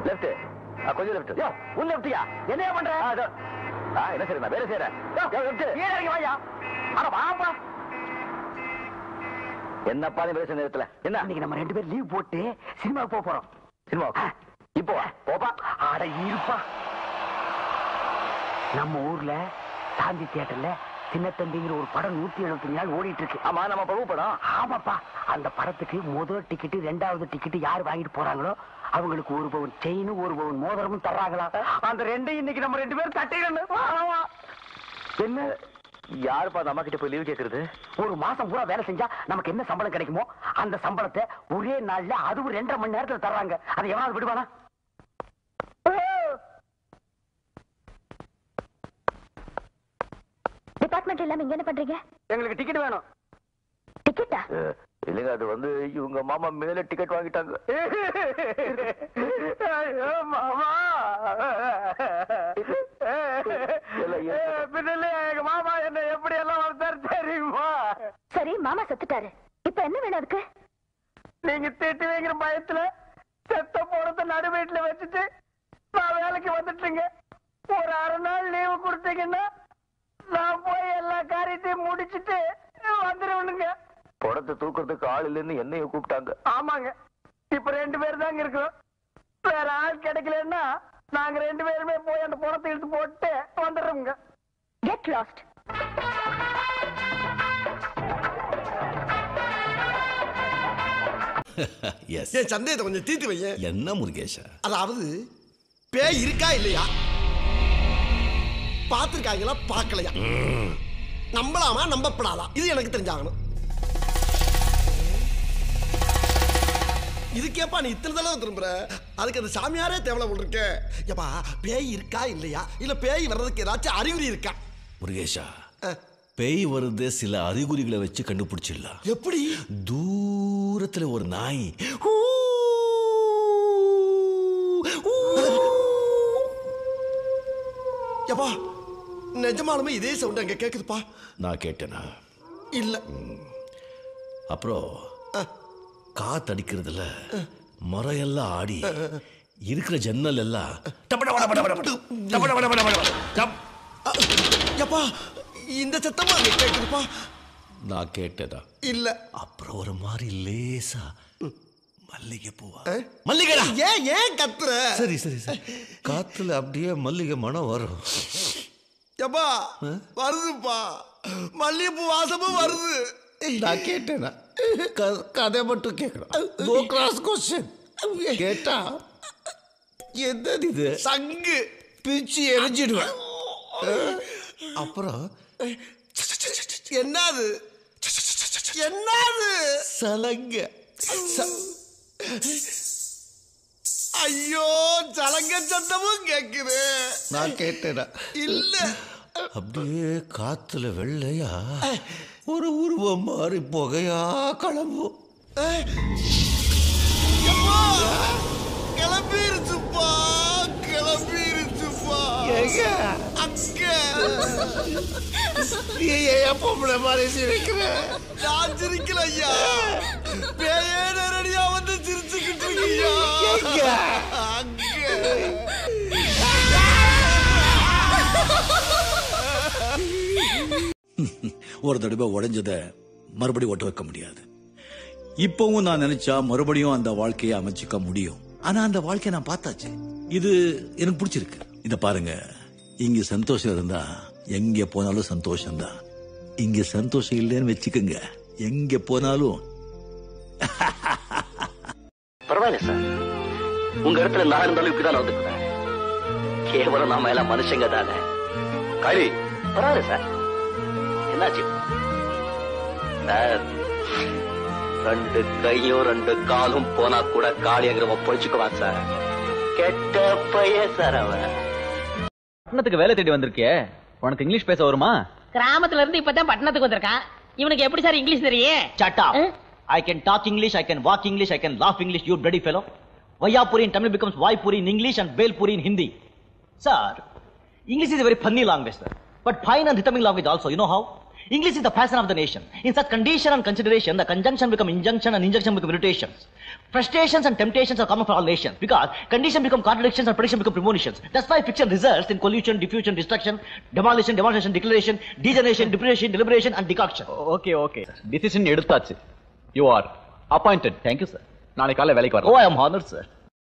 Left கொஞ்சம் left. யோ உன் லெஃப்ட்யா? என்னையா பண்ற? என்ன சரி நான் வேலை செய்யறேன். என்னப்பா நீ பேச நேரத்துல என்ன? இன்னைக்கு நம்ம 2 பேரும் லீவ் போட்டு சினிமாவுக்கு போறோம். சினிமாவுக்கு இப்போ போப்பா. ஆட இருப்பா. நம்ம ஊர்ல சாந்தி தியேட்டர்ல சின்னத்தம்பிங்கிற ஒரு படம் 175 நாள் ஓடிட்டு இருக்கு. ஆமா நம்ம பிரபு படம். ஆமாப்பா. அந்த படத்துக்கு முதல் டிக்கெட் 2வது டிக்கெட் யார் வாங்கிட்டு போறாங்களோ அவங்களுக்கு 1 பவுன் செயினும் 1 பவுன் மோதிரமும் தர்றாங்களா? அந்த 2 இன்னைக்கு நம்ம 2 பேரும் தட்டிடணும். என்ன யாருப்பா அந்த அம்மா கிட்ட போய் லீவ் கேக்குறது? ஒரு மாசம் பூரா வேலை செஞ்சா நமக்கு என்ன சம்பளம் கிடைக்குமோ அந்த சம்பளத்தை ஒரே நாள்ல அதுவும் 2.5 மணி நேரத்துல தர்றாங்க. அதை எவனாவது விடுவானா? டிபார்ட்மெண்ட் எல்லாம் இங்க என்ன பண்றீங்க? எங்களுக்கு டிக்கெட் வேணும். டிக்கெட்டா? இல்லைங்க அது வந்து இவங்க மாமா மேல டிக்கெட் வாங்கிட்டாங்க. மாமா எங்க மாமா என்ன எப்படி எல்லாம் வந்தாரு தெரியுமா? சரி மாமா செத்துட்டாரு, இப்ப என்ன வேணும் அதுக்கு? நீங்க திட்டு வைக்கிற பயத்துல செத்த போறத நடு வீட்டுல வச்சுட்டு நான் வேலைக்கு வந்துட்டுங்க. ஒரு 1/2 நாள் லீவு கொடுத்தீங்கன்னா நான் போய் எல்லா காரியத்தையும் முடிச்சுட்டு வந்துருவனுங்க. படத்தை தூக்குறதுக்கு ஆள் இல்லைன்னு என்னைய கூப்பிட்டாங்க. ஆமாங்க, இப்ப 2 பேர் தாங்க இருக்கிறோம். வேற ஆள் கிடைக்கலன்னா நாங்க 2 பேருமே போய் அந்த படத்தை இழுத்து போட்டு வந்துடுறோங்க. Get lost. என் சந்தேகத்தை கொஞ்சம் தீர்த்து வைய. என்ன முருகேஷா? அதாவது பேய் இருக்கா இல்லையா, பார்த்திருக்காங்களா பார்க்கலையா, நம்பலாமா நம்பப்படாதா, இது எனக்கு தெரிஞ்சாகணும். இதுக்கேப்பா நீ இத்தனை தடவை திரும்புற? அதுக்கு அந்த சாமியாரே தேவலை போட்டிருக்க. ஏப்பா பேய் இருக்கா இல்லையா, இல்ல பேய் வர்றதுக்கு ஏதாச்சும் அறிகுறி இருக்கா? முருகேஷா, பேய் வருது சில அறிகுறிகளை வச்சு கண்டுபிடிச்சிடலாம். எப்படி? தூரத்துல ஒரு நாய் ஏப்பா நிஜமாலுமே இதே சவுண்ட் அங்க கேக்குதுப்பா. நான் கேட்டேனா? இல்ல. அப்புறம் காத்தடிக்கிறதுல மரம் எல்லாம் ஆடி இருக்கிற ஜன்னல் எல்லாம் ஏப்பா இந்த சத்தமா அங்க கேக்குதுப்பா. நான் கேட்டேனா? இல்ல. அப்புறம் ஒரு மாதிரி லேசா மல்லிகை பூவா, மல்லிகை. ஏன் ஏன் கத்துற? சரி சரி சரி, காத்துல அப்படியே மல்லிகை மனம் வரும். ஏப்பா வருதுப்பா, மல்லிகைப்பூ வாசமும் வருது. நான் கேட்டேனா? கதை மட்டும் கேட்கணும். கேட்டா என்ன இது? சங்கு பிச்சு எரிஞ்சிடுவேன். அப்புறம் என்னது என்னது? சலங்க. ஐயோ சலங்க சத்தமும் கேக்குது. நான் கேட்டேனா? இல்ல. அப்படியே காத்துல வெள்ளையா ஒரு உருவம் மாறி புகையா கிளம்பும். கிளம்பிருச்சுப்பா கிளம்பிருச்சுப்பா. நீ ஏன் பொம்பளை மாதிரி சிரிக்கிற? நான் சிரிக்கல ஐயா, பேயே நேரடியா வந்து சிரிச்சுக்கிட்டு இருக்கியா. ஒரு தடவை உடைஞ்சத மறுபடியும் ஒட்ட வைக்க முடியாது. இப்பவும் நான் நினைச்சா மறுபடியும் அந்த வாழ்க்கையை அமைச்சுக்க முடியும். ஆனா அந்த வாழ்க்கையை நான் பார்த்தாச்சு. இது எனக்கு பிடிச்சிருக்கு. இத பாருங்க, இங்க சந்தோஷம் இருந்தா எங்க போனாலும் சந்தோஷம் தான். இங்க சந்தோஷம் இல்லைன்னு வச்சுக்கோங்க, எங்க போனாலும். பரவாயில்ல சார், உங்க இடத்துல நான் இருந்தாலும் இப்படிதான் நடந்துக்குவேன். கேவலம் நாம எல்லாம் மனுஷங்க தானே. காளி பரவாயில்ல சார். என்னாச்சு சார்? 2 கையும் 2 காலும் போனா கூட காளியங்கிறவன் பொழிச்சுக்குவான் சார். கெட்ட பையன் சார் அவன். பட்டணத்துக்கு வேலை தேடி வந்திருக்கே, உனக்கு இங்கிலீஷ் பேச வருமா? கிராமத்துல இருந்து இப்பதான் பட்டணத்துக்கு வந்திருக்கான். இவனுக்கு எப்படி சார் இங்கிலீஷ் தெரியும்? Shut up. I can talk English, I can walk English, I can laugh English, you bloody fellow. Vayapuri in Tamil becomes Vaipuri in English and Belpuri in Hindi. Sir, English is a very funny language, sir. But fine and rhythmic language also. You know how? English is the passion of the nation. In such condition and consideration, the conjunction become injunction and injunction become irritations. Frustrations and temptations are common for all nations because condition become contradictions and prediction become premonitions. That's why fiction results in collusion, diffusion, destruction, demolition, demonstration, declaration, degeneration, depreciation, deliberation and decoction. Okay. Decision எடுத்தாச்சு. You are appointed. Thank you, sir. நாளை காலை வேலைக்கு Oh, வரலாம். I am honored, sir.